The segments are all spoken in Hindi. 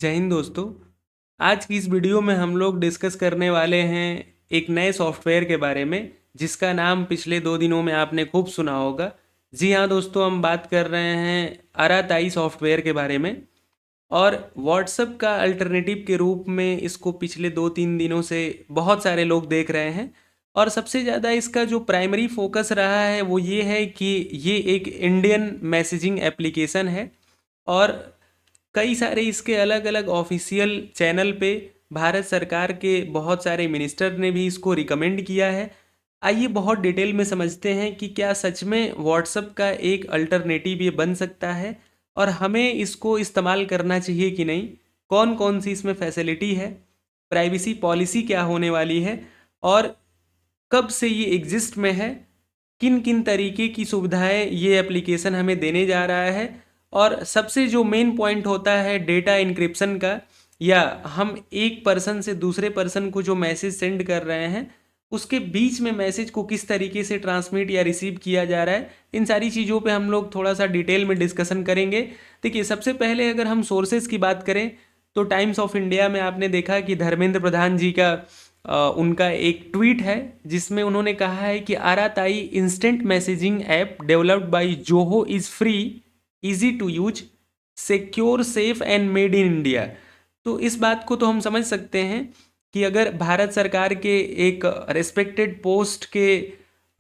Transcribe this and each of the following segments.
जय हिंद दोस्तों। आज की इस वीडियो में हम लोग डिस्कस करने वाले हैं एक नए सॉफ्टवेयर के बारे में जिसका नाम पिछले 2 दिनों में आपने खूब सुना होगा। जी हाँ दोस्तों, हम बात कर रहे हैं अराताई सॉफ्टवेयर के बारे में। और व्हाट्सएप का अल्टरनेटिव के रूप में इसको पिछले 2-3 दिनों से बहुत सारे लोग देख रहे हैं। और सबसे ज़्यादा इसका जो प्राइमरी फोकस रहा है वो ये है कि ये एक इंडियन मैसेजिंग एप्लीकेशन है। और कई सारे इसके अलग अलग ऑफिशियल चैनल पे भारत सरकार के बहुत सारे मिनिस्टर ने भी इसको रिकमेंड किया है। आइए बहुत डिटेल में समझते हैं कि क्या सच में व्हाट्सएप का एक अल्टरनेटिव ये बन सकता है और हमें इसको इस्तेमाल करना चाहिए कि नहीं। कौन कौन सी इसमें फैसिलिटी है, प्राइवेसी पॉलिसी क्या होने वाली है और कब से ये एग्जिस्ट में है, किन किन तरीके की सुविधाएं ये एप्लीकेशन हमें देने जा रहा है। और सबसे जो मेन पॉइंट होता है डेटा इंक्रिप्शन का, या हम एक पर्सन से दूसरे पर्सन को जो मैसेज सेंड कर रहे हैं उसके बीच में मैसेज को किस तरीके से ट्रांसमिट या रिसीव किया जा रहा है, इन सारी चीज़ों पे हम लोग थोड़ा सा डिटेल में डिस्कशन करेंगे। देखिए, सबसे पहले अगर हम सोर्सेज की बात करें तो टाइम्स ऑफ इंडिया में आपने देखा कि धर्मेंद्र प्रधान जी का उनका एक ट्वीट है जिसमें उन्होंने कहा है कि Arattai instant messaging app developed by Zoho is free, easy to use, secure, safe and made in India. तो इस बात को तो हम समझ सकते हैं कि अगर भारत सरकार के एक रेस्पेक्टेड पोस्ट के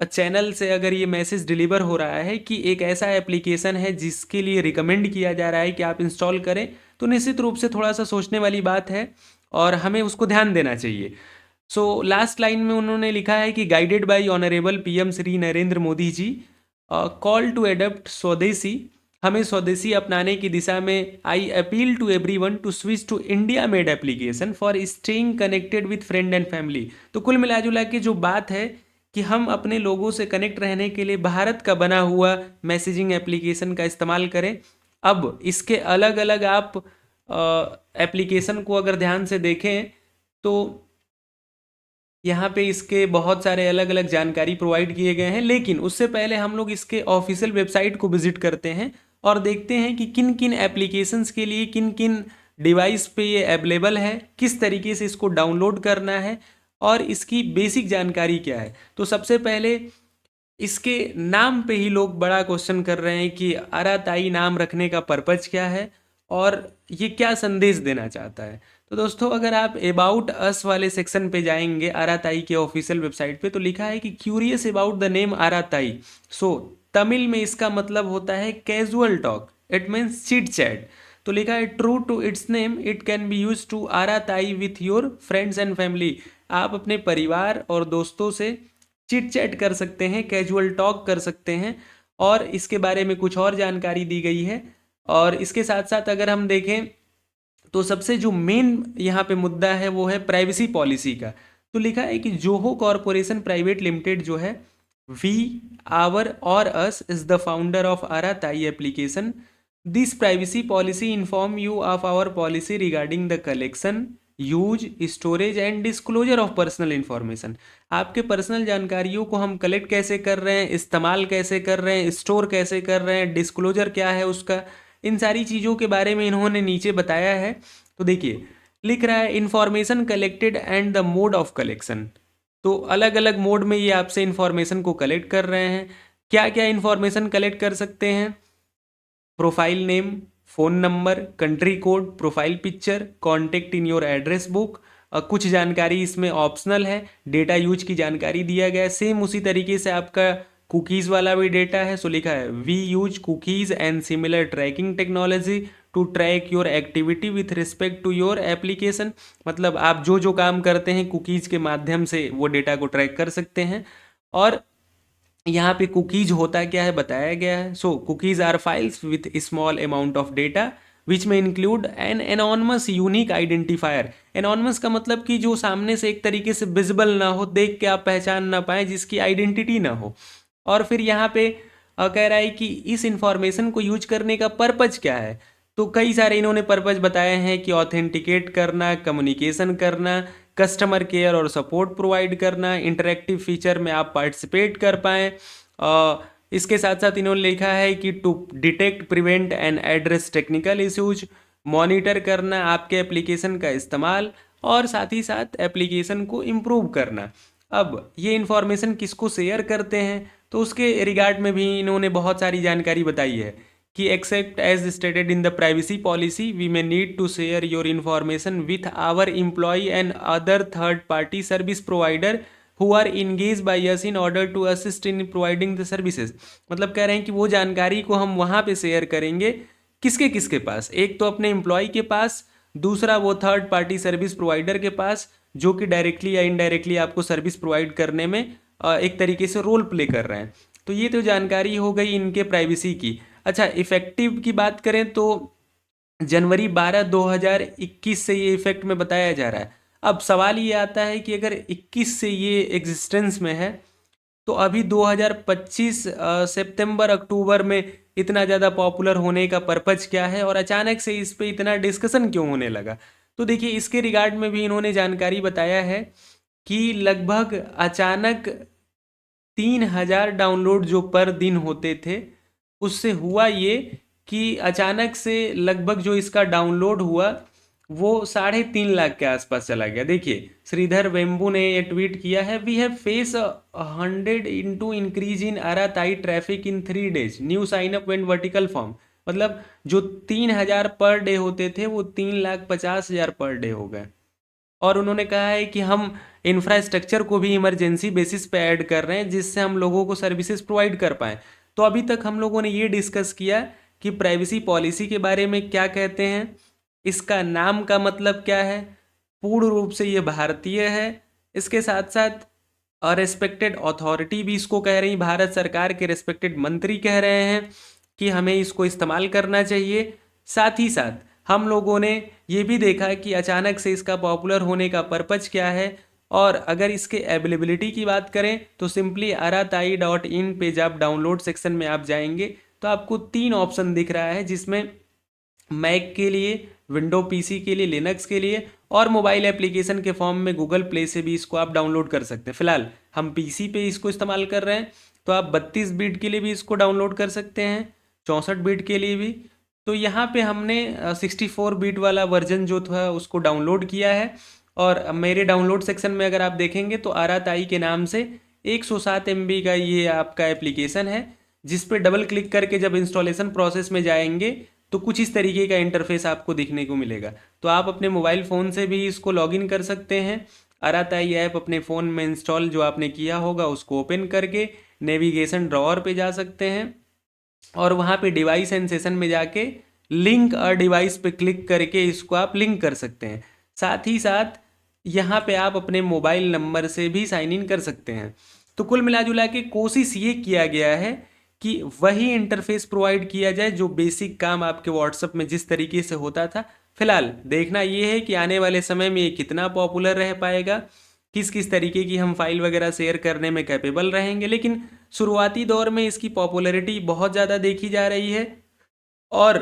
चैनल से अगर ये मैसेज डिलीवर हो रहा है कि एक ऐसा एप्लीकेशन है जिसके लिए रिकमेंड किया जा रहा है कि आप इंस्टॉल करें, तो निश्चित रूप से थोड़ा सा सोचने वाली बात है और हमें उसको ध्यान देना चाहिए। सो लास्ट लाइन में उन्होंने लिखा है कि guided by honourable PM Shri Narendra Modi ji, call to adopt swadeshi, हमें स्वदेशी अपनाने की दिशा में I appeal to everyone to switch to India made application for staying connected with friend and family. तो कुल मिला जुला के जो बात है कि हम अपने लोगों से कनेक्ट रहने के लिए भारत का बना हुआ मैसेजिंग एप्लीकेशन का इस्तेमाल करें। अब इसके अलग अलग आप एप्लीकेशन को अगर ध्यान से देखें तो यहाँ पे इसके बहुत सारे अलग अलग जानकारी प्रोवाइड किए गए हैं, लेकिन उससे पहले हम लोग इसके ऑफिशियल वेबसाइट को विजिट करते हैं और देखते हैं कि किन किन एप्लीकेशंस के लिए किन किन डिवाइस पे ये अवेलेबल है, किस तरीके से इसको डाउनलोड करना है और इसकी बेसिक जानकारी क्या है। तो सबसे पहले इसके नाम पे ही लोग बड़ा क्वेश्चन कर रहे हैं कि अराताई नाम रखने का पर्पज क्या है और ये क्या संदेश देना चाहता है। तो दोस्तों, अगर आप अबाउट अस वाले सेक्शन पे जाएंगे आराताई के ऑफिशियल वेबसाइट पे, तो लिखा है कि curious about the name Arattai. So Tamil में इसका मतलब होता है casual talk, it means chit chat. तो लिखा है true to its name it can be use to Arattai with your friends and family. आप अपने परिवार और दोस्तों से चिट चैट कर सकते हैं, कैजुअल टॉक कर सकते हैं। और इसके बारे में कुछ और जानकारी दी गई है। और इसके साथ साथ अगर हम देखें तो सबसे जो मेन यहाँ पे मुद्दा है वो है प्राइवेसी पॉलिसी का। तो लिखा है कि जोहो कॉरपोरेशन प्राइवेट लिमिटेड जो है, वी, आवर और us is the founder of Arattai application. This privacy policy inform you of our policy regarding the collection, use, storage and disclosure of personal information. आपके पर्सनल जानकारियों को हम कलेक्ट कैसे कर रहे हैं, इस्तेमाल कैसे कर रहे हैं, स्टोर कैसे कर रहे हैं, डिस्क्लोजर क्या है उसका, इन सारी चीज़ों के बारे में इन्होंने नीचे बताया है। तो देखिए, लिख रहा है information collected and the mode of collection. तो अलग अलग मोड में ये आपसे इंफॉर्मेशन को कलेक्ट कर रहे हैं। क्या क्या इंफॉर्मेशन कलेक्ट कर सकते हैं? Profile name, phone number, country code, profile picture, contact in your address book. कुछ जानकारी इसमें ऑप्शनल है, डेटा यूज की जानकारी दिया गया है। सेम उसी तरीके से आपका कुकीज़ वाला भी डेटा है। सो लिखा है we use cookies and similar tracking technology to track your activity with respect to your application. मतलब आप जो जो काम करते हैं कुकीज़ के माध्यम से वो डेटा को ट्रैक कर सकते हैं। और यहाँ पे कुकीज होता क्या है बताया गया है। So cookies are files with small amount of data which में include an anonymous unique identifier. Anonymous का मतलब कि जो सामने से एक तरीके से विजिबल ना हो, देख के आप पहचान ना पाए, जिसकी आइडेंटिटी ना हो। और फिर यहाँ पे कह रहा है कि इस इंफॉर्मेशन को यूज करने का पर्पज क्या है। तो कई सारे इन्होंने पर्पज बताए हैं कि ऑथेंटिकेट करना, कम्युनिकेशन करना, कस्टमर केयर और सपोर्ट प्रोवाइड करना, इंटरेक्टिव फीचर में आप पार्टिसिपेट कर पाएँ। इसके साथ साथ इन्होंने लिखा है कि to detect, prevent and address technical issues, monitor करना आपके एप्लीकेशन का इस्तेमाल और साथ ही साथ एप्लीकेशन को इम्प्रूव करना। अब ये इन्फॉर्मेशन किसको शेयर करते हैं, तो उसके रिगार्ड में भी इन्होंने बहुत सारी जानकारी बताई है कि except as stated in the privacy policy we may need to share your information with our employ and other third party service provider who are engage by us in order to assist in providing the services. मतलब कह रहे हैं कि वो जानकारी को हम वहाँ पे शेयर करेंगे, किसके किसके पास, एक तो अपने एम्प्लॉय के पास, दूसरा वो थर्ड पार्टी सर्विस प्रोवाइडर के पास जो कि डायरेक्टली या इनडायरेक्टली आपको सर्विस प्रोवाइड करने में एक तरीके से रोल प्ले कर रहे हैं। तो ये तो जानकारी हो गई इनके प्राइवेसी की। अच्छा, इफेक्टिव की बात करें तो जनवरी 12 2021 से ये इफेक्ट में बताया जा रहा है। अब सवाल ये आता है कि अगर 21 से ये एग्जिस्टेंस में है तो अभी 2025 सितंबर अक्टूबर में इतना ज़्यादा पॉपुलर होने का पर्पज क्या है और अचानक से इस पे इतना डिस्कशन क्यों होने लगा। तो देखिए इसके रिगार्ड में भी इन्होंने जानकारी बताया है कि लगभग अचानक 3000 डाउनलोड जो पर दिन होते थे, उससे हुआ ये कि अचानक से लगभग जो इसका डाउनलोड हुआ वो 3.5 लाख के आसपास चला गया। देखिए श्रीधर वेम्बू ने ये ट्वीट किया है, we have face 100 into increase in आराताई traffic in 3 days, new sign up went vertical form. मतलब जो 3000 पर डे होते थे वो 3,50,000 पर डे हो गए। और उन्होंने कहा है कि हम इंफ्रास्ट्रक्चर को भी इमरजेंसी बेसिस पे ऐड कर रहे हैं जिससे हम लोगों को सर्विसेज प्रोवाइड कर पाएँ। तो अभी तक हम लोगों ने ये डिस्कस किया कि प्राइवेसी पॉलिसी के बारे में क्या कहते हैं, इसका नाम का मतलब क्या है, पूर्ण रूप से ये भारतीय है, इसके साथ साथ रेस्पेक्टेड अथॉरिटी भी इसको कह रही, भारत सरकार के रेस्पेक्टेड मंत्री कह रहे हैं कि हमें इसको इस्तेमाल करना चाहिए। साथ ही साथ हम लोगों ने ये भी देखा कि अचानक से इसका पॉपुलर होने का पर्पज क्या है। और अगर इसके अवेलेबिलिटी की बात करें तो सिंपली aratai.in पे जब डाउनलोड सेक्शन में आप जाएंगे तो आपको 3 ऑप्शन दिख रहा है, जिसमें मैक के लिए, विंडो पीसी के लिए, लिनक्स के लिए और मोबाइल एप्लीकेशन के फॉर्म में गूगल प्ले से भी इसको आप डाउनलोड कर सकते हैं। फिलहाल हम पीसी पे इसको इस्तेमाल कर रहे हैं, तो आप 32 बिट के लिए भी इसको डाउनलोड कर सकते हैं, 64 बिट के लिए भी। तो यहाँ पे हमने 64 बिट वाला वर्जन जो था उसको डाउनलोड किया है। और मेरे डाउनलोड सेक्शन में अगर आप देखेंगे तो आराताई के नाम से 107 MB का ये आपका एप्लीकेशन है, जिस पे डबल क्लिक करके जब इंस्टॉलेशन प्रोसेस में जाएंगे तो कुछ इस तरीके का इंटरफेस आपको दिखने को मिलेगा। तो आप अपने मोबाइल फ़ोन से भी इसको लॉगिन कर सकते हैं। आराताई ऐप अपने फ़ोन में इंस्टॉल जो आपने किया होगा उसको ओपन करके नेविगेशन ड्रॉअर पे जा सकते हैं और वहाँ पे डिवाइस एंड सेशन में जाके लिंक और डिवाइस पे क्लिक करके इसको आप लिंक कर सकते हैं। साथ ही साथ यहाँ पे आप अपने मोबाइल नंबर से भी साइन इन कर सकते हैं। तो कुल मिला जुला के कोशिश ये किया गया है कि वही इंटरफेस प्रोवाइड किया जाए जो बेसिक काम आपके व्हाट्सएप में जिस तरीके से होता था। फिलहाल देखना ये है कि आने वाले समय में ये कितना पॉपुलर रह पाएगा, किस किस तरीके की हम फाइल वगैरह शेयर करने में कैपेबल रहेंगे। लेकिन शुरुआती दौर में इसकी पॉपुलैरिटी बहुत ज़्यादा देखी जा रही है। और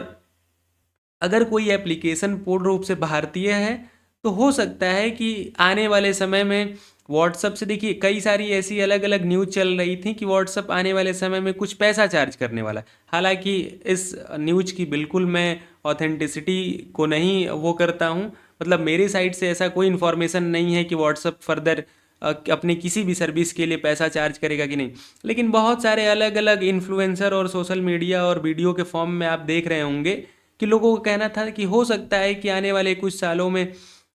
अगर कोई एप्लीकेशन पूर्ण रूप से भारतीय है तो हो सकता है कि आने वाले समय में व्हाट्सअप से, देखिए कई सारी ऐसी अलग अलग न्यूज़ चल रही थी कि व्हाट्सअप आने वाले समय में कुछ पैसा चार्ज करने वाला। हालांकि इस न्यूज़ की बिल्कुल मैं ऑथेंटिसिटी को नहीं वो करता हूँ, मतलब मेरे साइड से ऐसा कोई इन्फॉर्मेशन नहीं है कि व्हाट्सअप फर्दर अपने किसी भी सर्विस के लिए पैसा चार्ज करेगा कि नहीं। लेकिन बहुत सारे अलग अलग इन्फ्लुएंसर और सोशल मीडिया और वीडियो के फॉर्म में आप देख रहे होंगे कि लोगों को कहना था कि हो सकता है कि आने वाले कुछ सालों में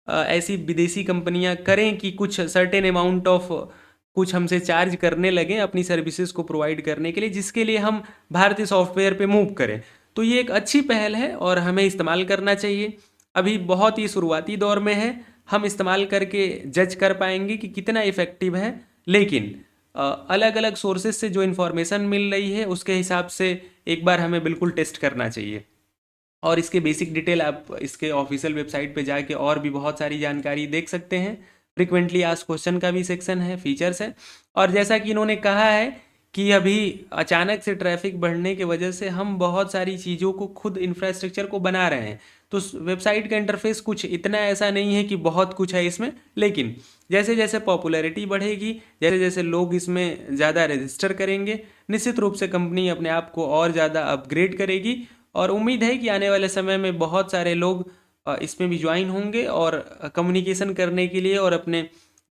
ऐसी विदेशी कंपनियां करें कि कुछ सर्टेन अमाउंट ऑफ कुछ हमसे चार्ज करने लगें अपनी सर्विसेज को प्रोवाइड करने के लिए, जिसके लिए हम भारतीय सॉफ्टवेयर पे मूव करें। तो ये एक अच्छी पहल है और हमें इस्तेमाल करना चाहिए। अभी बहुत ही शुरुआती दौर में है, हम इस्तेमाल करके जज कर पाएंगे कि कितना इफ़ेक्टिव है। लेकिन अलग अलग सोर्सेज से जो इन्फॉर्मेशन मिल रही है उसके हिसाब से एक बार हमें बिल्कुल टेस्ट करना चाहिए। और इसके बेसिक डिटेल आप इसके ऑफिशियल वेबसाइट पे जाके और भी बहुत सारी जानकारी देख सकते हैं। फ्रिक्वेंटली आस्क्ड क्वेश्चन का भी सेक्शन है, फीचर्स है। और जैसा कि इन्होंने कहा है कि अभी अचानक से ट्रैफिक बढ़ने की वजह से हम बहुत सारी चीज़ों को खुद इंफ्रास्ट्रक्चर को बना रहे हैं। तो वेबसाइट का इंटरफेस कुछ इतना ऐसा नहीं है कि बहुत कुछ है इसमें, लेकिन जैसे जैसे पॉपुलैरिटी बढ़ेगी, जैसे जैसे लोग इसमें ज़्यादा रजिस्टर करेंगे, निश्चित रूप से कंपनी अपने आप को और ज़्यादा अपग्रेड करेगी और उम्मीद है कि आने वाले समय में बहुत सारे लोग इसमें भी ज्वाइन होंगे और कम्युनिकेशन करने के लिए और अपने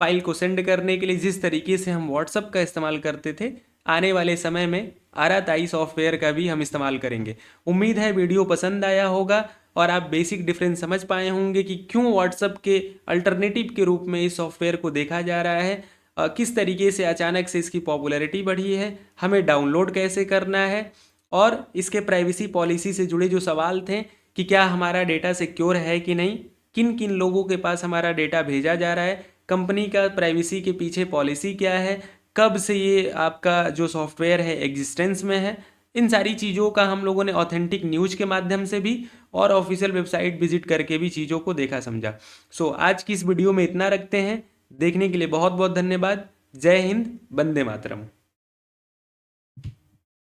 फाइल को सेंड करने के लिए जिस तरीके से हम व्हाट्सअप का इस्तेमाल करते थे, आने वाले समय में आराताई सॉफ्टवेयर का भी हम इस्तेमाल करेंगे। उम्मीद है वीडियो पसंद आया होगा और आप बेसिक डिफरेंस समझ पाए होंगे कि क्यों व्हाट्सअप के अल्टरनेटिव के रूप में इस सॉफ्टवेयर को देखा जा रहा है, किस तरीके से अचानक से इसकी पॉपुलैरिटी बढ़ी है, हमें डाउनलोड कैसे करना है और इसके प्राइवेसी पॉलिसी से जुड़े जो सवाल थे कि क्या हमारा डेटा सिक्योर है कि नहीं, किन किन लोगों के पास हमारा डेटा भेजा जा रहा है, कंपनी का प्राइवेसी के पीछे पॉलिसी क्या है, कब से ये आपका जो सॉफ्टवेयर है एग्जिस्टेंस में है, इन सारी चीज़ों का हम लोगों ने ऑथेंटिक न्यूज़ के माध्यम से भी और ऑफिशियल वेबसाइट विजिट करके भी चीज़ों को देखा समझा। सो आज की इस वीडियो में इतना रखते हैं। देखने के लिए बहुत बहुत धन्यवाद। जय हिंद, वंदे मातरम।